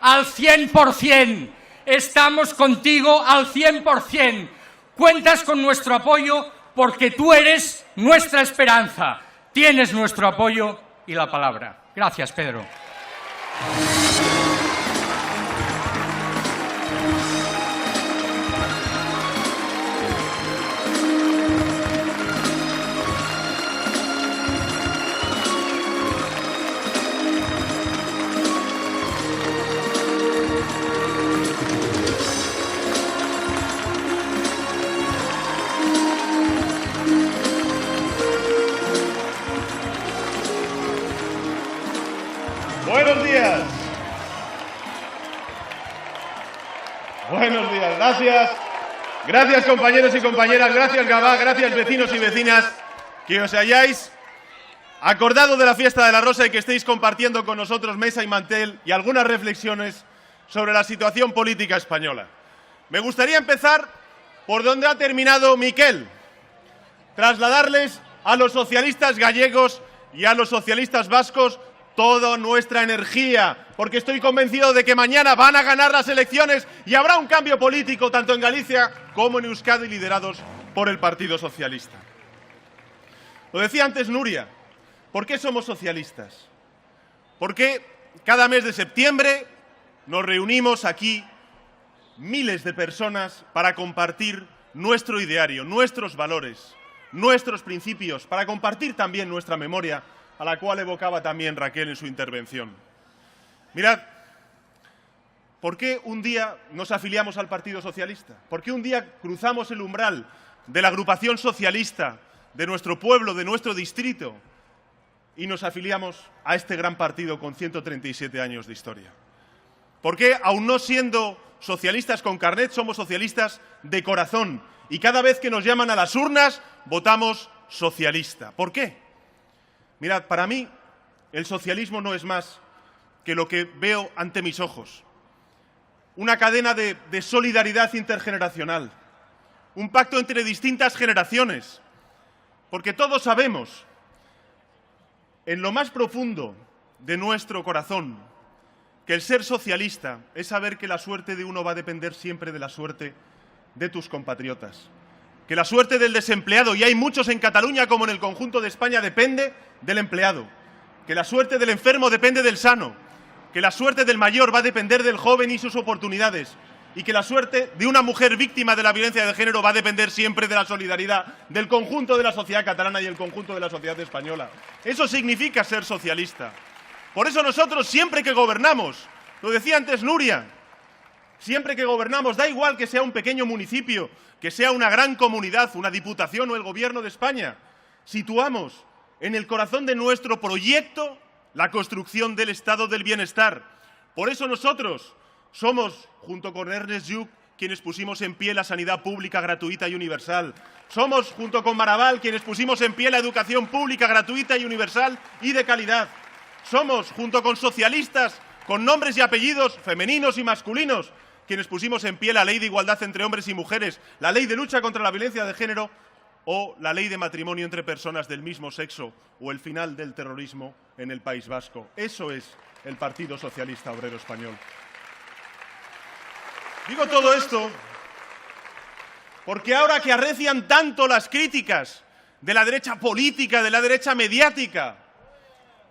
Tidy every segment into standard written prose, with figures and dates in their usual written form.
al 100%. Estamos contigo al 100%. Cuentas con nuestro apoyo porque tú eres nuestra esperanza. Tienes nuestro apoyo y la palabra. Gracias, Pedro. Buenos días. Buenos días, gracias. Gracias, compañeros y compañeras, gracias, Gabá, gracias, vecinos y vecinas, que os hayáis acordado de la fiesta de la Rosa y que estéis compartiendo con nosotros mesa y mantel y algunas reflexiones sobre la situación política española. Me gustaría empezar por donde ha terminado Miquel, trasladarles a los socialistas gallegos y a los socialistas vascos toda nuestra energía, porque estoy convencido de que mañana van a ganar las elecciones y habrá un cambio político tanto en Galicia como en Euskadi, liderados por el Partido Socialista. Lo decía antes Nuria, ¿por qué somos socialistas? Porque cada mes de septiembre nos reunimos aquí miles de personas para compartir nuestro ideario, nuestros valores, nuestros principios, para compartir también nuestra memoria, a la cual evocaba también Raquel en su intervención. Mirad, ¿por qué un día nos afiliamos al Partido Socialista? ¿Por qué un día cruzamos el umbral de la agrupación socialista de nuestro pueblo, de nuestro distrito, y nos afiliamos a este gran partido con 137 años de historia? ¿Por qué, aun no siendo socialistas con carnet, somos socialistas de corazón y cada vez que nos llaman a las urnas votamos socialista? ¿Por qué? Mirad, para mí el socialismo no es más que lo que veo ante mis ojos. Una cadena de solidaridad intergeneracional, un pacto entre distintas generaciones, porque todos sabemos, en lo más profundo de nuestro corazón, que el ser socialista es saber que la suerte de uno va a depender siempre de la suerte de tus compatriotas. Que la suerte del desempleado, y hay muchos en Cataluña como en el conjunto de España, depende del empleado. Que la suerte del enfermo depende del sano. Que la suerte del mayor va a depender del joven y sus oportunidades. Y que la suerte de una mujer víctima de la violencia de género va a depender siempre de la solidaridad del conjunto de la sociedad catalana y el conjunto de la sociedad española. Eso significa ser socialista. Por eso nosotros, siempre que gobernamos, lo decía antes Nuria, siempre que gobernamos, da igual que sea un pequeño municipio, que sea una gran comunidad, una diputación o el Gobierno de España, situamos en el corazón de nuestro proyecto la construcción del Estado del bienestar. Por eso nosotros somos, junto con Ernest Lluch, quienes pusimos en pie la sanidad pública gratuita y universal. Somos, junto con Maragall, quienes pusimos en pie la educación pública gratuita y universal y de calidad. Somos, junto con socialistas, con nombres y apellidos femeninos y masculinos, quienes pusimos en pie la ley de igualdad entre hombres y mujeres, la ley de lucha contra la violencia de género o la ley de matrimonio entre personas del mismo sexo o el final del terrorismo en el País Vasco. Eso es el Partido Socialista Obrero Español. Digo todo esto porque ahora que arrecian tanto las críticas de la derecha política, de la derecha mediática,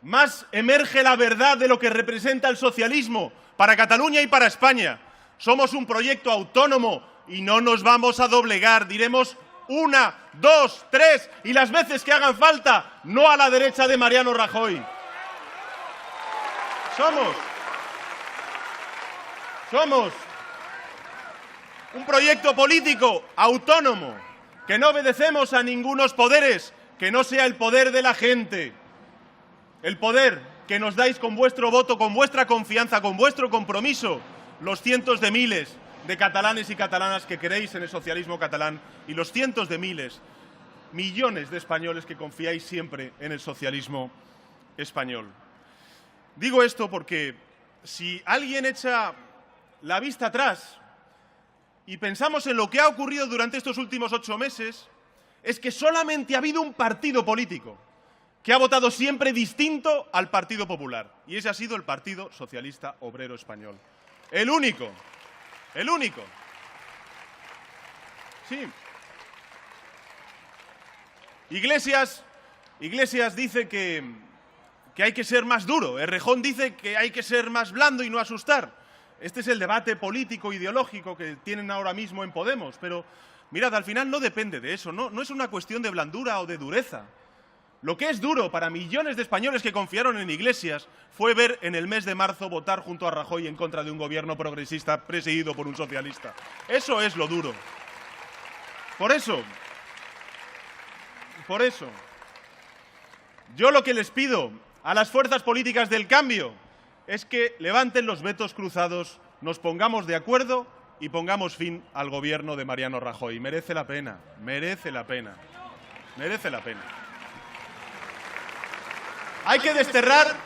más emerge la verdad de lo que representa el socialismo para Cataluña y para España. Somos un proyecto autónomo y no nos vamos a doblegar. Diremos una, dos, tres y las veces que hagan falta, no a la derecha de Mariano Rajoy. Somos un proyecto político autónomo, que no obedecemos a ningunos poderes, que no sea el poder de la gente. El poder que nos dais con vuestro voto, con vuestra confianza, con vuestro compromiso, los cientos de miles de catalanes y catalanas que creéis en el socialismo catalán y los cientos de miles, millones de españoles que confiáis siempre en el socialismo español. Digo esto porque si alguien echa la vista atrás y pensamos en lo que ha ocurrido durante estos últimos 8 meses, es que solamente ha habido un partido político que ha votado siempre distinto al Partido Popular. Y ese ha sido el Partido Socialista Obrero Español. El único. El único. Sí. Iglesias dice que hay que ser más duro. Errejón dice que hay que ser más blando y no asustar. Este es el debate político, ideológico que tienen ahora mismo en Podemos. Pero, mirad, al final no depende de eso. No es una cuestión de blandura o de dureza. Lo que es duro para millones de españoles que confiaron en Iglesias fue ver en el mes de marzo votar junto a Rajoy en contra de un gobierno progresista presidido por un socialista. Eso es lo duro. Por eso, yo lo que les pido a las fuerzas políticas del cambio es que levanten los vetos cruzados, nos pongamos de acuerdo y pongamos fin al gobierno de Mariano Rajoy. Merece la pena, merece la pena, merece la pena. Hay que desterrar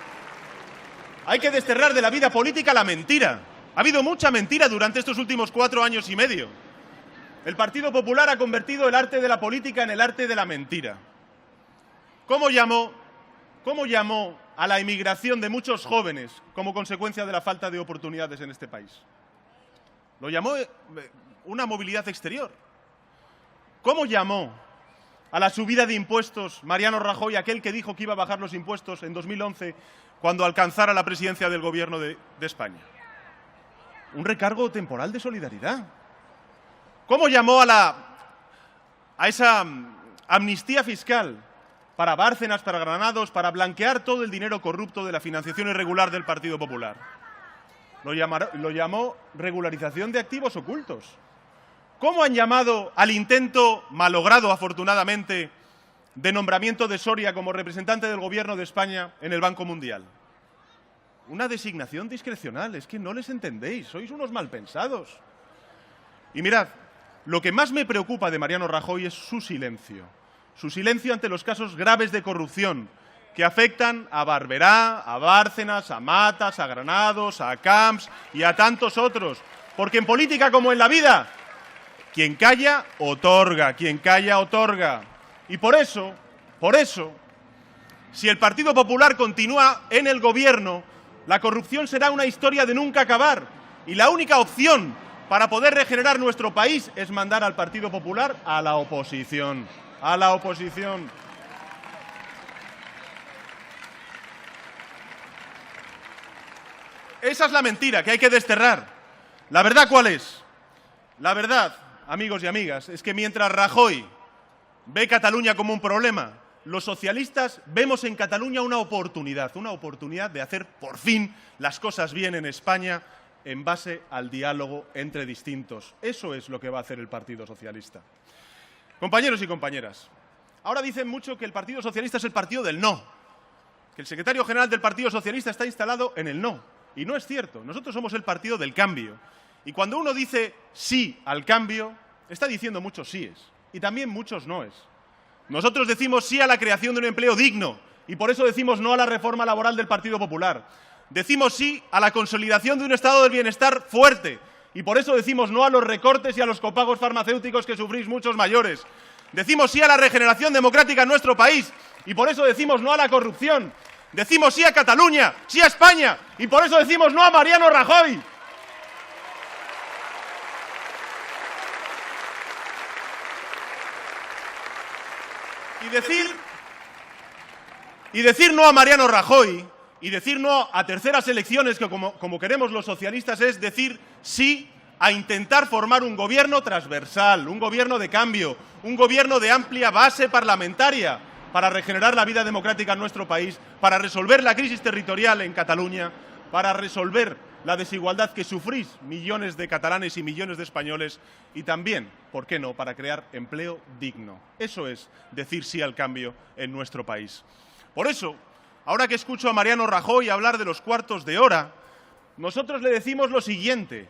de la vida política la mentira. Ha habido mucha mentira durante estos últimos 4 años y medio. El Partido Popular ha convertido el arte de la política en el arte de la mentira. ¿Cómo llamó a la emigración de muchos jóvenes como consecuencia de la falta de oportunidades en este país? Lo llamó una movilidad exterior. ¿Cómo llamó a la subida de impuestos Mariano Rajoy, aquel que dijo que iba a bajar los impuestos en 2011 cuando alcanzara la presidencia del Gobierno de España? Un recargo temporal de solidaridad. ¿Cómo llamó a esa amnistía fiscal para Bárcenas, para Granados, para blanquear todo el dinero corrupto de la financiación irregular del Partido Popular? Lo llamó regularización de activos ocultos. ¿Cómo han llamado al intento, malogrado afortunadamente, de nombramiento de Soria como representante del Gobierno de España en el Banco Mundial? Una designación discrecional. Es que no les entendéis, sois unos malpensados. Y mirad, lo que más me preocupa de Mariano Rajoy es su silencio. Su silencio ante los casos graves de corrupción que afectan a Barberá, a Bárcenas, a Matas, a Granados, a Camps y a tantos otros. Porque en política como en la vida, quien calla, otorga. Quien calla, otorga. Y por eso, si el Partido Popular continúa en el gobierno, la corrupción será una historia de nunca acabar. Y la única opción para poder regenerar nuestro país es mandar al Partido Popular a la oposición. A la oposición. Esa es la mentira que hay que desterrar. ¿La verdad cuál es? La verdad, amigos y amigas, es que mientras Rajoy ve Cataluña como un problema, los socialistas vemos en Cataluña una oportunidad de hacer por fin las cosas bien en España en base al diálogo entre distintos. Eso es lo que va a hacer el Partido Socialista. Compañeros y compañeras, ahora dicen mucho que el Partido Socialista es el partido del no, que el secretario general del Partido Socialista está instalado en el no. Y no es cierto, nosotros somos el partido del cambio. Y cuando uno dice sí al cambio, está diciendo muchos síes y también muchos noes. Nosotros decimos sí a la creación de un empleo digno y por eso decimos no a la reforma laboral del Partido Popular. Decimos sí a la consolidación de un estado del bienestar fuerte y por eso decimos no a los recortes y a los copagos farmacéuticos que sufrís muchos mayores. Decimos sí a la regeneración democrática en nuestro país y por eso decimos no a la corrupción. Decimos sí a Cataluña, sí a España y por eso decimos no a Mariano Rajoy. Y decir no a Mariano Rajoy y decir no a terceras elecciones, que como queremos los socialistas, es decir sí a intentar formar un gobierno transversal, un gobierno de cambio, un gobierno de amplia base parlamentaria para regenerar la vida democrática en nuestro país, para resolver la crisis territorial en Cataluña, para resolver la desigualdad que sufrís millones de catalanes y millones de españoles y también, ¿por qué no?, para crear empleo digno. Eso es decir sí al cambio en nuestro país. Por eso, ahora que escucho a Mariano Rajoy hablar de los cuartos de hora, nosotros le decimos lo siguiente.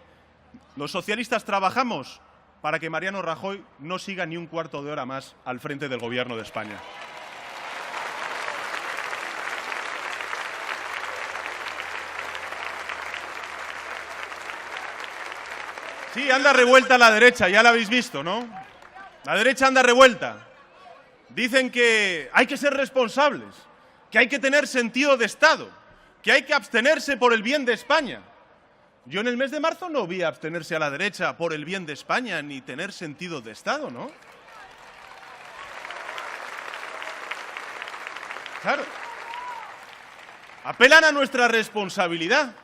Los socialistas trabajamos para que Mariano Rajoy no siga ni un cuarto de hora más al frente del Gobierno de España. Sí, anda revuelta la derecha, ya la habéis visto, ¿no? La derecha anda revuelta. Dicen que hay que ser responsables. que hay que tener sentido de Estado, que hay que abstenerse por el bien de España. Yo en el mes de marzo no vi abstenerse a la derecha por el bien de España ni tener sentido de Estado, ¿no? Claro. Apelan a nuestra responsabilidad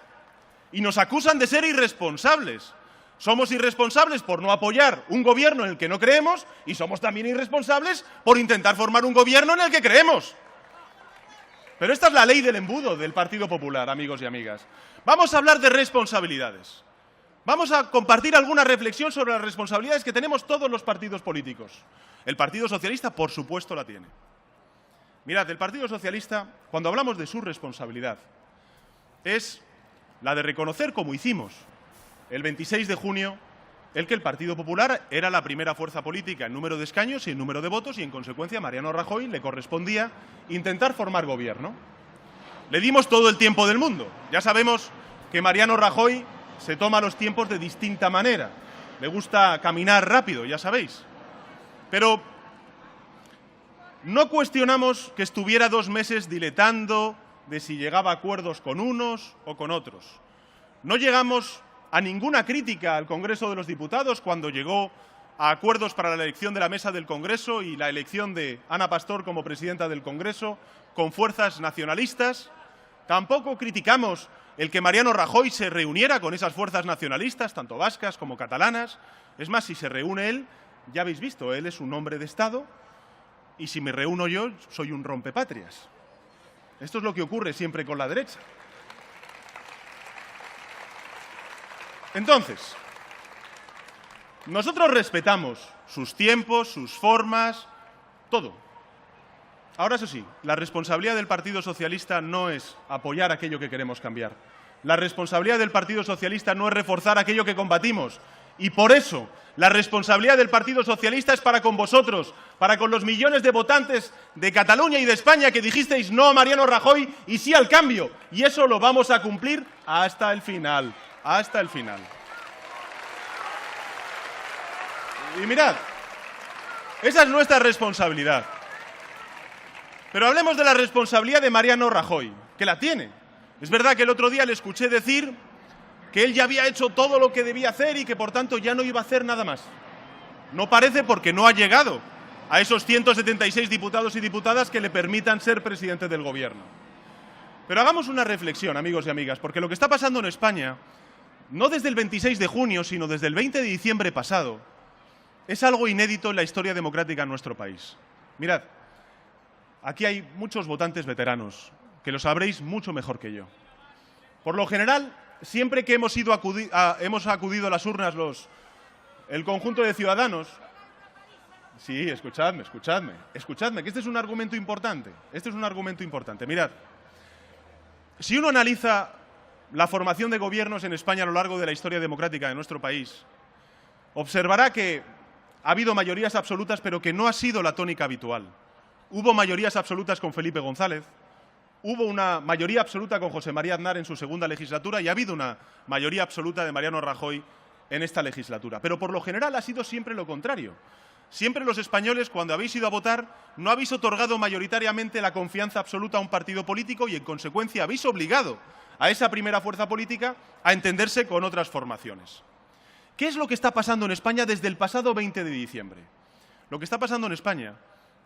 y nos acusan de ser irresponsables. Somos irresponsables por no apoyar un gobierno en el que no creemos y somos también irresponsables por intentar formar un gobierno en el que creemos. Pero esta es la ley del embudo del Partido Popular, amigos y amigas. Vamos a hablar de responsabilidades. Vamos a compartir alguna reflexión sobre las responsabilidades que tenemos todos los partidos políticos. El Partido Socialista, por supuesto, la tiene. Mirad, el Partido Socialista, cuando hablamos de su responsabilidad, es la de reconocer, como hicimos el 26 de junio, el que el Partido Popular era la primera fuerza política en número de escaños y en número de votos y, en consecuencia, a Mariano Rajoy le correspondía intentar formar gobierno. Le dimos todo el tiempo del mundo. Ya sabemos que Mariano Rajoy se toma los tiempos de distinta manera. Le gusta caminar rápido, ya sabéis. Pero no cuestionamos que estuviera 2 meses diletando de si llegaba a acuerdos con unos o con otros. No llegamos a ninguna crítica al Congreso de los Diputados cuando llegó a acuerdos para la elección de la mesa del Congreso y la elección de Ana Pastor como presidenta del Congreso con fuerzas nacionalistas. Tampoco criticamos el que Mariano Rajoy se reuniera con esas fuerzas nacionalistas, tanto vascas como catalanas. Es más, si se reúne él, ya habéis visto, él es un hombre de Estado y si me reúno yo, soy un rompepatrias. Esto es lo que ocurre siempre con la derecha. Entonces, nosotros respetamos sus tiempos, sus formas, todo. Ahora, eso sí, la responsabilidad del Partido Socialista no es apoyar aquello que queremos cambiar. La responsabilidad del Partido Socialista no es reforzar aquello que combatimos. Y por eso, la responsabilidad del Partido Socialista es para con vosotros, para con los millones de votantes de Cataluña y de España que dijisteis no a Mariano Rajoy y sí al cambio. Y eso lo vamos a cumplir hasta el final. Hasta el final. Y mirad, esa es nuestra responsabilidad. Pero hablemos de la responsabilidad de Mariano Rajoy, que la tiene. Es verdad que el otro día le escuché decir que él ya había hecho todo lo que debía hacer y que por tanto ya no iba a hacer nada más. No parece porque no ha llegado a esos 176 diputados y diputadas que le permitan ser presidente del gobierno. Pero hagamos una reflexión, amigos y amigas, porque lo que está pasando en España, no desde el 26 de junio, sino desde el 20 de diciembre pasado, es algo inédito en la historia democrática en nuestro país. Mirad, aquí hay muchos votantes veteranos, que lo sabréis mucho mejor que yo. Por lo general, siempre que hemos acudido a las urnas el conjunto de ciudadanos. Sí, escuchadme, que este es un argumento importante. Mirad, si uno analiza la formación de gobiernos en España a lo largo de la historia democrática de nuestro país, observará que ha habido mayorías absolutas, pero que no ha sido la tónica habitual. Hubo mayorías absolutas con Felipe González, hubo una mayoría absoluta con José María Aznar en su segunda legislatura y ha habido una mayoría absoluta de Mariano Rajoy en esta legislatura. Pero por lo general ha sido siempre lo contrario. Siempre los españoles, cuando habéis ido a votar, no habéis otorgado mayoritariamente la confianza absoluta a un partido político y, en consecuencia, habéis obligado a esa primera fuerza política a entenderse con otras formaciones. ¿Qué es lo que está pasando en España desde el pasado 20 de diciembre? Lo que está pasando en España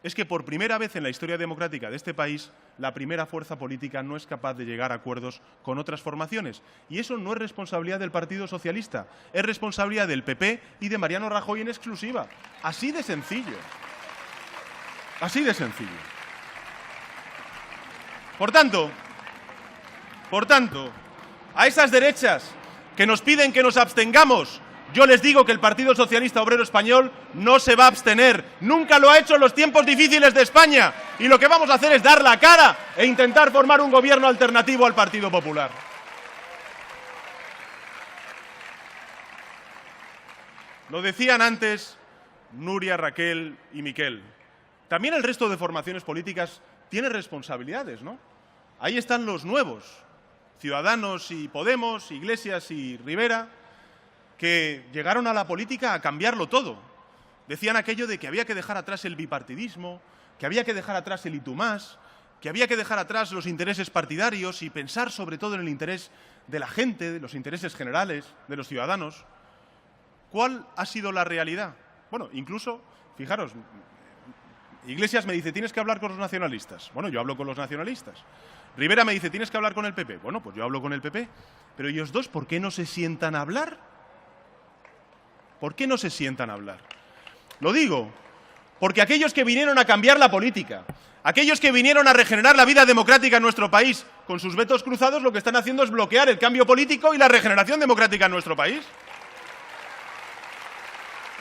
es que por primera vez en la historia democrática de este país, la primera fuerza política no es capaz de llegar a acuerdos con otras formaciones. Y eso no es responsabilidad del Partido Socialista, es responsabilidad del PP y de Mariano Rajoy en exclusiva. Así de sencillo. Así de sencillo. Por tanto, a esas derechas que nos piden que nos abstengamos, yo les digo que el Partido Socialista Obrero Español no se va a abstener. Nunca lo ha hecho en los tiempos difíciles de España. Y lo que vamos a hacer es dar la cara e intentar formar un gobierno alternativo al Partido Popular. Lo decían antes Nuria, Raquel y Miquel. También el resto de formaciones políticas tiene responsabilidades, ¿no? Ahí están los nuevos, Ciudadanos y Podemos, Iglesias y Rivera, que llegaron a la política a cambiarlo todo. Decían aquello de que había que dejar atrás el bipartidismo, que había que dejar atrás el y tú más, que había que dejar atrás los intereses partidarios y pensar sobre todo en el interés de la gente, de los intereses generales, de los ciudadanos. ¿Cuál ha sido la realidad? Bueno, incluso, fijaros, Iglesias me dice, tienes que hablar con los nacionalistas. Bueno, yo hablo con los nacionalistas. Rivera me dice, tienes que hablar con el PP. Bueno, pues yo hablo con el PP. Pero ellos dos, ¿por qué no se sientan a hablar? ¿Por qué no se sientan a hablar? Lo digo porque aquellos que vinieron a cambiar la política, aquellos que vinieron a regenerar la vida democrática en nuestro país, con sus vetos cruzados lo que están haciendo es bloquear el cambio político y la regeneración democrática en nuestro país.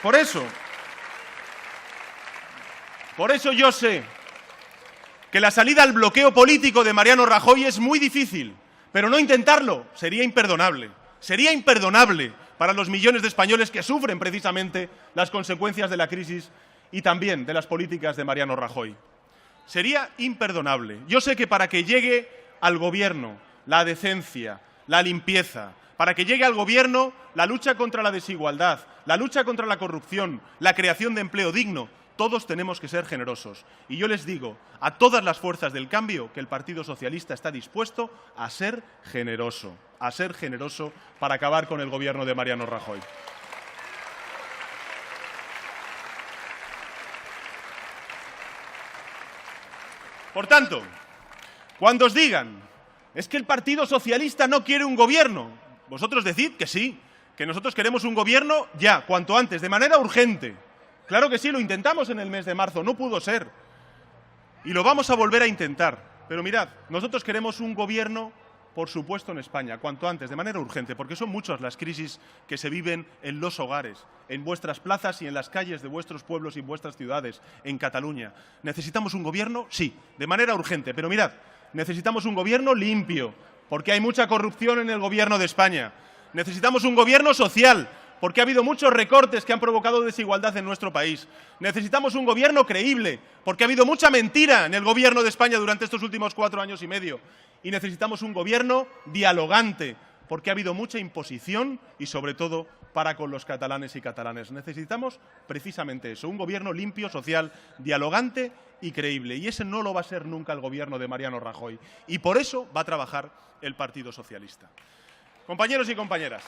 Por eso yo sé que la salida al bloqueo político de Mariano Rajoy es muy difícil, pero no intentarlo sería imperdonable. Sería imperdonable para los millones de españoles que sufren precisamente las consecuencias de la crisis y también de las políticas de Mariano Rajoy. Sería imperdonable. Yo sé que para que llegue al gobierno la decencia, la limpieza, para que llegue al gobierno la lucha contra la desigualdad, la lucha contra la corrupción, la creación de empleo digno, todos tenemos que ser generosos. Y yo les digo a todas las fuerzas del cambio que el Partido Socialista está dispuesto a ser generoso para acabar con el gobierno de Mariano Rajoy. Por tanto, cuando os digan, es que el Partido Socialista no quiere un gobierno, vosotros decid que sí, que nosotros queremos un gobierno ya, cuanto antes, de manera urgente. Claro que sí, lo intentamos en el mes de marzo, no pudo ser. Y lo vamos a volver a intentar. Pero mirad, nosotros queremos un gobierno, por supuesto, en España, cuanto antes, de manera urgente, porque son muchas las crisis que se viven en los hogares, en vuestras plazas y en las calles de vuestros pueblos y vuestras ciudades, en Cataluña. ¿Necesitamos un gobierno? Sí, de manera urgente. Pero mirad, necesitamos un gobierno limpio, porque hay mucha corrupción en el gobierno de España. Necesitamos un gobierno social, porque ha habido muchos recortes que han provocado desigualdad en nuestro país. Necesitamos un gobierno creíble, porque ha habido mucha mentira en el gobierno de España durante estos últimos 4 años y medio. Y necesitamos un gobierno dialogante, porque ha habido mucha imposición y, sobre todo, para con los catalanes y catalanas. Necesitamos precisamente eso, un gobierno limpio, social, dialogante y creíble. Y ese no lo va a ser nunca el gobierno de Mariano Rajoy. Y por eso va a trabajar el Partido Socialista. Compañeros y compañeras,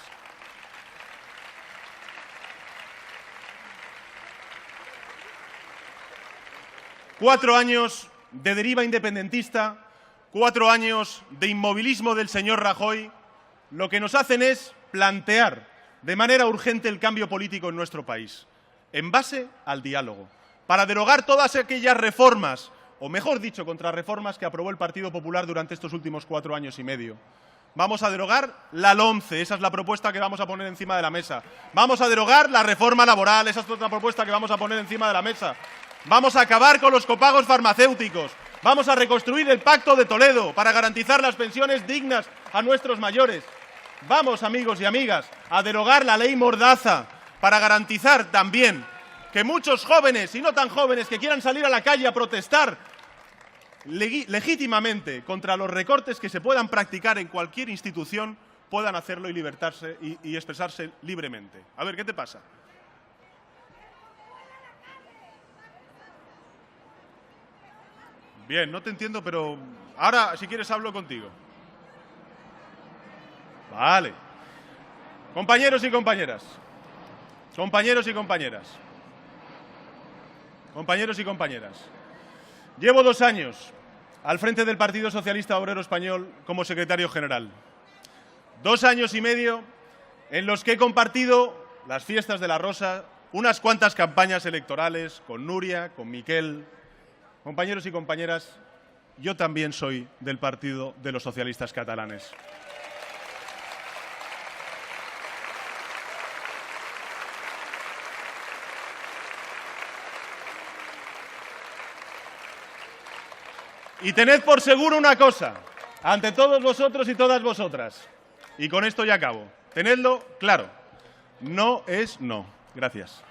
cuatro años de deriva independentista, 4 años de inmovilismo del señor Rajoy, lo que nos hacen es plantear de manera urgente el cambio político en nuestro país, en base al diálogo, para derogar todas aquellas reformas, o mejor dicho, contrarreformas que aprobó el Partido Popular durante estos últimos 4 años y medio. Vamos a derogar la LOMCE, esa es la propuesta que vamos a poner encima de la mesa. Vamos a derogar la reforma laboral, esa es otra propuesta que vamos a poner encima de la mesa. Vamos a acabar con los copagos farmacéuticos. Vamos a reconstruir el Pacto de Toledo para garantizar las pensiones dignas a nuestros mayores. Vamos, amigos y amigas, a derogar la ley Mordaza para garantizar también que muchos jóvenes y no tan jóvenes que quieran salir a la calle a protestar legítimamente contra los recortes que se puedan practicar en cualquier institución puedan hacerlo y libertarse y expresarse libremente. A ver, ¿qué te pasa? Bien, no te entiendo, pero ahora, si quieres, hablo contigo. Vale. Compañeros y compañeras. Compañeros y compañeras. Compañeros y compañeras. Llevo 2 años al frente del Partido Socialista Obrero Español como secretario general. 2 años y medio en los que he compartido las fiestas de la Rosa, unas cuantas campañas electorales con Nuria, con Miquel. Compañeros y compañeras, yo también soy del Partido de los Socialistas Catalanes. Y tened por seguro una cosa, ante todos vosotros y todas vosotras, y con esto ya acabo, tenedlo claro, no es no. Gracias.